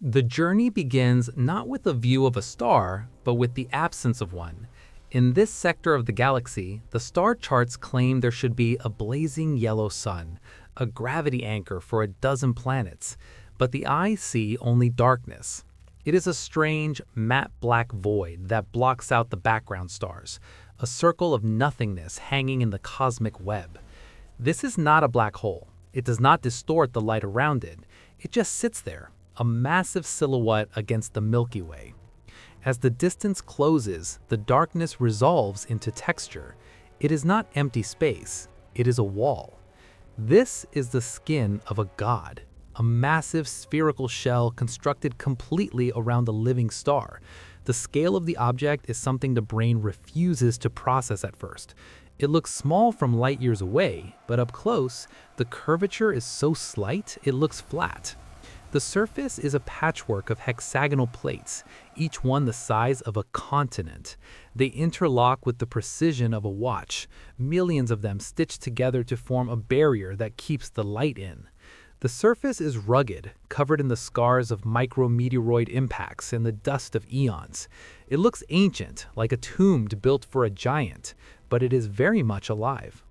The journey begins not with a view of a star, but with the absence of one. In this sector of the galaxy, the star charts claim there should be a blazing yellow sun, a gravity anchor for a dozen planets, but the eyes see only darkness. It is a strange, matte black void that blocks out the background stars, a circle of nothingness hanging in the cosmic web. This is not a black hole. It does not distort the light around it. It just sits there, a massive silhouette against the Milky Way. As the distance closes, the darkness resolves into texture. It is not empty space, it is a wall. This is the skin of a god, a massive spherical shell constructed completely around a living star. The scale of the object is something the brain refuses to process at first. It looks small from light years away, but up close, the curvature is so slight it looks flat. The surface is a patchwork of hexagonal plates, each one the size of a continent. They interlock with the precision of a watch, millions of them stitched together to form a barrier that keeps the light in. The surface is rugged, covered in the scars of micrometeoroid impacts and the dust of eons. It looks ancient, like a tomb built for a giant, but it is very much alive.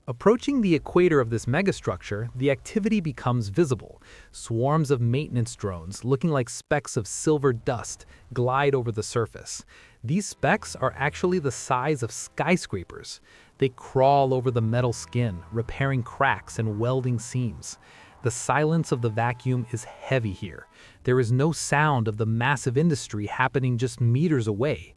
Approaching the equator of this megastructure, the activity becomes visible. Swarms of maintenance drones, looking like specks of silver dust, glide over the surface. These specks are actually the size of skyscrapers. They crawl over the metal skin, repairing cracks and welding seams. The silence of the vacuum is heavy here. There is no sound of the massive industry happening just meters away.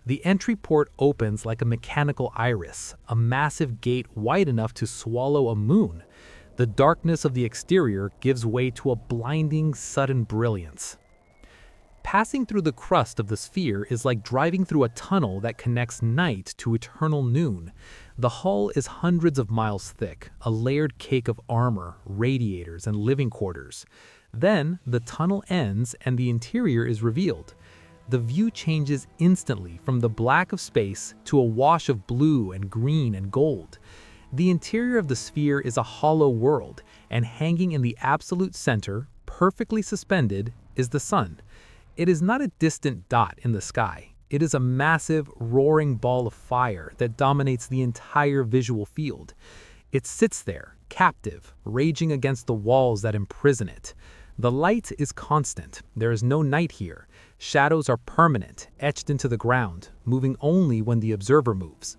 The entry port opens like a mechanical iris, a massive gate wide enough to swallow a moon. The darkness of the exterior gives way to a blinding, sudden brilliance. Passing through the crust of the sphere is like driving through a tunnel that connects night to eternal noon. The hull is hundreds of miles thick, a layered cake of armor, radiators, and living quarters. Then, the tunnel ends and the interior is revealed. The view changes instantly from the black of space to a wash of blue and green and gold. The interior of the sphere is a hollow world, and hanging in the absolute center, perfectly suspended, is the sun. It is not a distant dot in the sky. It is a massive, roaring ball of fire that dominates the entire visual field. It sits there, captive, raging against the walls that imprison it. The light is constant. There is no night here. Shadows are permanent, etched into the ground, moving only when the observer moves.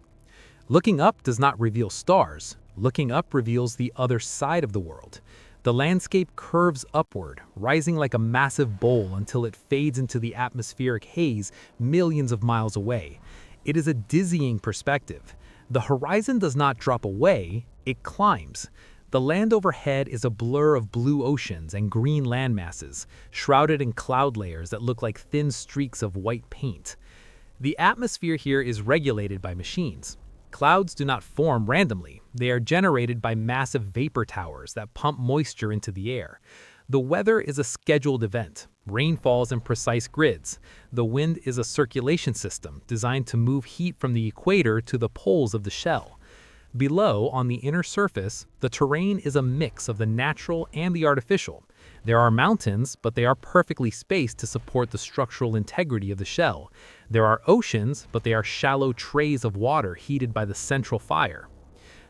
Looking up does not reveal stars. Looking up reveals the other side of the world. The landscape curves upward, rising like a massive bowl until it fades into the atmospheric haze millions of miles away. It is a dizzying perspective. The horizon does not drop away, it climbs. The land overhead is a blur of blue oceans and green landmasses, shrouded in cloud layers that look like thin streaks of white paint. The atmosphere here is regulated by machines. Clouds do not form randomly. They are generated by massive vapor towers that pump moisture into the air. The weather is a scheduled event. Rain falls in precise grids. The wind is a circulation system designed to move heat from the equator to the poles of the shell. Below, on the inner surface, the terrain is a mix of the natural and the artificial. There are mountains, but they are perfectly spaced to support the structural integrity of the shell. There are oceans, but they are shallow trays of water heated by the central fire.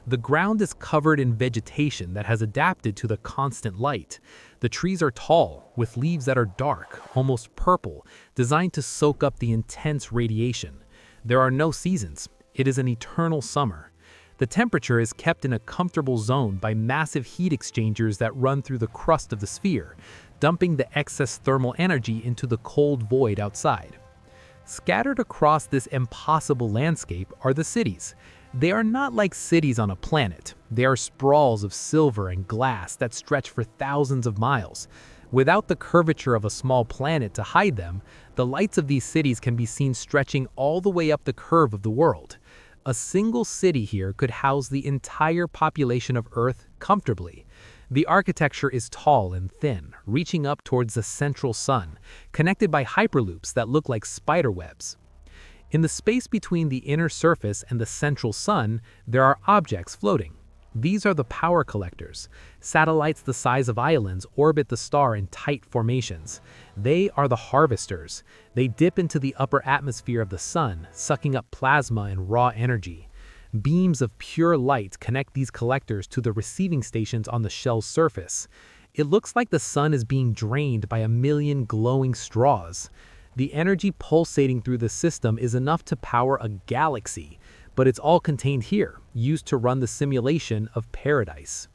The ground is covered in vegetation that has adapted to the constant light. The trees are tall, with leaves that are dark, almost purple, designed to soak up the intense radiation. There are no seasons. It is an eternal summer. The temperature is kept in a comfortable zone by massive heat exchangers that run through the crust of the sphere, dumping the excess thermal energy into the cold void outside. Scattered across this impossible landscape are the cities. They are not like cities on a planet. They are sprawls of silver and glass that stretch for thousands of miles. Without the curvature of a small planet to hide them, the lights of these cities can be seen stretching all the way up the curve of the world. A single city here could house the entire population of Earth comfortably. The architecture is tall and thin, reaching up towards the central sun, connected by hyperloops that look like spider webs. In the space between the inner surface and the central sun, there are objects floating. These are the power collectors. Satellites the size of islands orbit the star in tight formations. They are the harvesters. They dip into the upper atmosphere of the sun, sucking up plasma and raw energy. Beams of pure light connect these collectors to the receiving stations on the shell's surface. It looks like the sun is being drained by a million glowing straws. The energy pulsating through the system is enough to power a galaxy, but it's all contained here, used to run the simulation of paradise.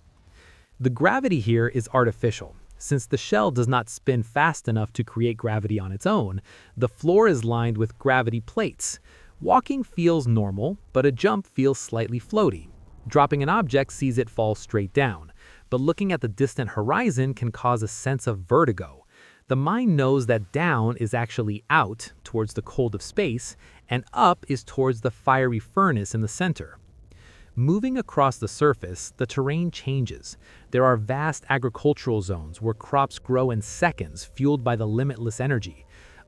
The gravity here is artificial. Since the shell does not spin fast enough to create gravity on its own, the floor is lined with gravity plates. Walking feels normal, but a jump feels slightly floaty. Dropping an object sees it fall straight down, but looking at the distant horizon can cause a sense of vertigo. The mind knows that down is actually out, towards the cold of space, and up is towards the fiery furnace in the center. Moving across the surface, the terrain changes. There are vast agricultural zones where crops grow in seconds, fueled by the limitless energy.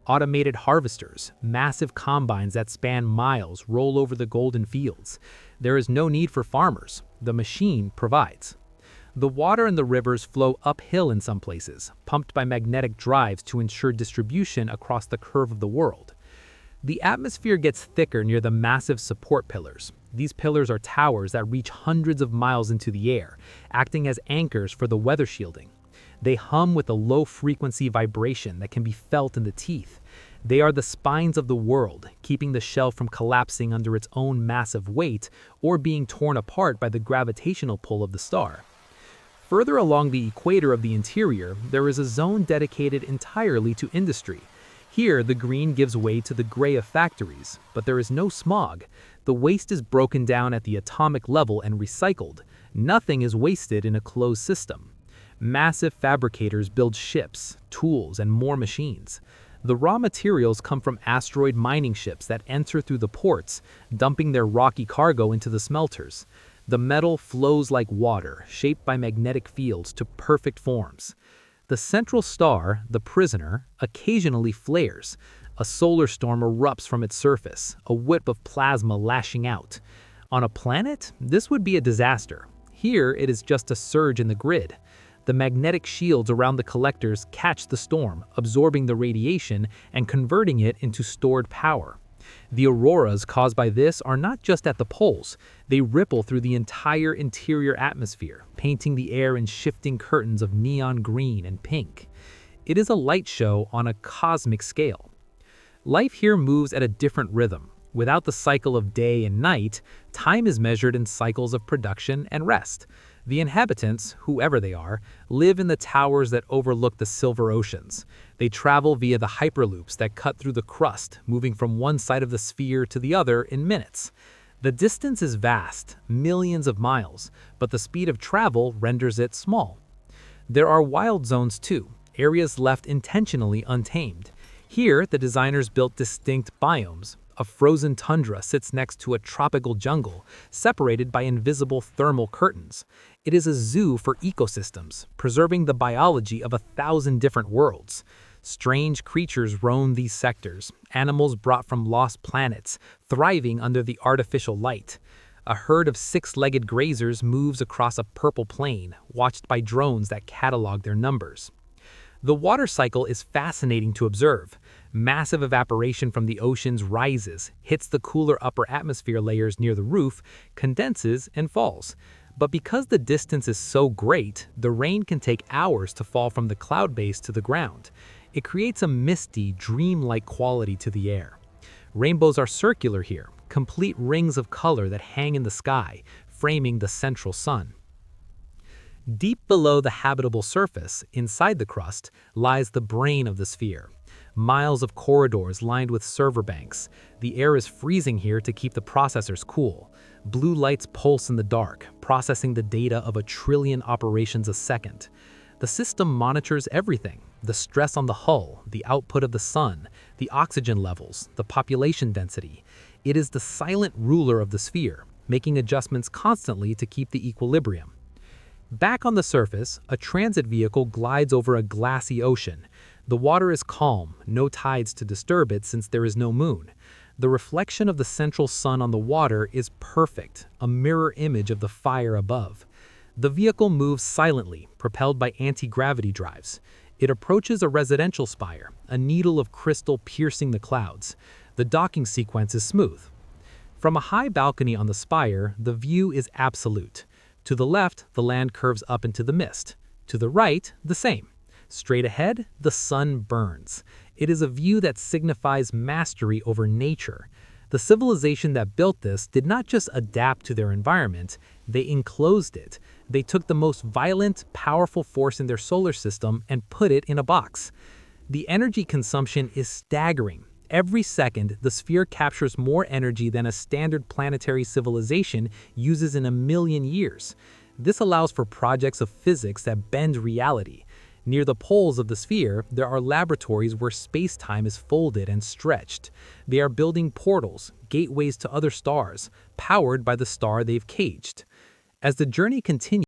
Automated harvesters, massive combines that span miles, roll over the golden fields. There is no need for farmers. The machine provides. The water in the rivers flow uphill in some places, pumped by magnetic drives to ensure distribution across the curve of the world. The atmosphere gets thicker near the massive support pillars. These pillars are towers that reach hundreds of miles into the air, acting as anchors for the weather shielding. They hum with a low-frequency vibration that can be felt in the teeth. They are the spines of the world, keeping the shell from collapsing under its own massive weight or being torn apart by the gravitational pull of the star. Further along the equator of the interior, there is a zone dedicated entirely to industry. Here, the green gives way to the gray of factories, but there is no smog. The waste is broken down at the atomic level and recycled. Nothing is wasted in a closed system. Massive fabricators build ships, tools, and more machines. The raw materials come from asteroid mining ships that enter through the ports, dumping their rocky cargo into the smelters. The metal flows like water, shaped by magnetic fields to perfect forms. The central star, the prisoner, occasionally flares. A solar storm erupts from its surface, a whip of plasma lashing out. On a planet, this would be a disaster. Here, it is just a surge in the grid. The magnetic shields around the collectors catch the storm, absorbing the radiation and converting it into stored power. The auroras caused by this are not just at the poles. They ripple through the entire interior atmosphere, painting the air in shifting curtains of neon green and pink. It is a light show on a cosmic scale. Life here moves at a different rhythm. Without the cycle of day and night, time is measured in cycles of production and rest. The inhabitants, whoever they are, live in the towers that overlook the silver oceans. They travel via the hyperloops that cut through the crust, moving from one side of the sphere to the other in minutes. The distance is vast, millions of miles, but the speed of travel renders it small. There are wild zones too, areas left intentionally untamed. Here, the designers built distinct biomes. A frozen tundra sits next to a tropical jungle, separated by invisible thermal curtains. It is a zoo for ecosystems, preserving the biology of 1,000 different worlds. Strange creatures roam these sectors, animals brought from lost planets, thriving under the artificial light. A herd of six-legged grazers moves across a purple plain, watched by drones that catalog their numbers. The water cycle is fascinating to observe. Massive evaporation from the oceans rises, hits the cooler upper atmosphere layers near the roof, condenses, and falls. But because the distance is so great, the rain can take hours to fall from the cloud base to the ground. It creates a misty, dreamlike quality to the air. Rainbows are circular here, complete rings of color that hang in the sky, framing the central sun. Deep below the habitable surface, inside the crust, lies the brain of the sphere. Miles of corridors lined with server banks. The air is freezing here to keep the processors cool. Blue lights pulse in the dark, processing the data of 1 trillion operations a second. The system monitors everything: the stress on the hull, the output of the sun, the oxygen levels, the population density. It is the silent ruler of the sphere, making adjustments constantly to keep the equilibrium. Back on the surface, a transit vehicle glides over a glassy ocean. The water is calm, no tides to disturb it since there is no moon. The reflection of the central sun on the water is perfect, a mirror image of the fire above. The vehicle moves silently, propelled by anti-gravity drives. It approaches a residential spire, a needle of crystal piercing the clouds. The docking sequence is smooth. From a high balcony on the spire, the view is absolute. To the left, the land curves up into the mist. To the right, the same. Straight ahead, the sun burns. It is a view that signifies mastery over nature. The civilization that built this did not just adapt to their environment, they enclosed it. They took the most violent, powerful force in their solar system and put it in a box. The energy consumption is staggering. Every second, the sphere captures more energy than a standard planetary civilization uses in 1,000,000 years. This allows for projects of physics that bend reality. Near the poles of the sphere, there are laboratories where space-time is folded and stretched. They are building portals, gateways to other stars, powered by the star they've caged. As the journey continues,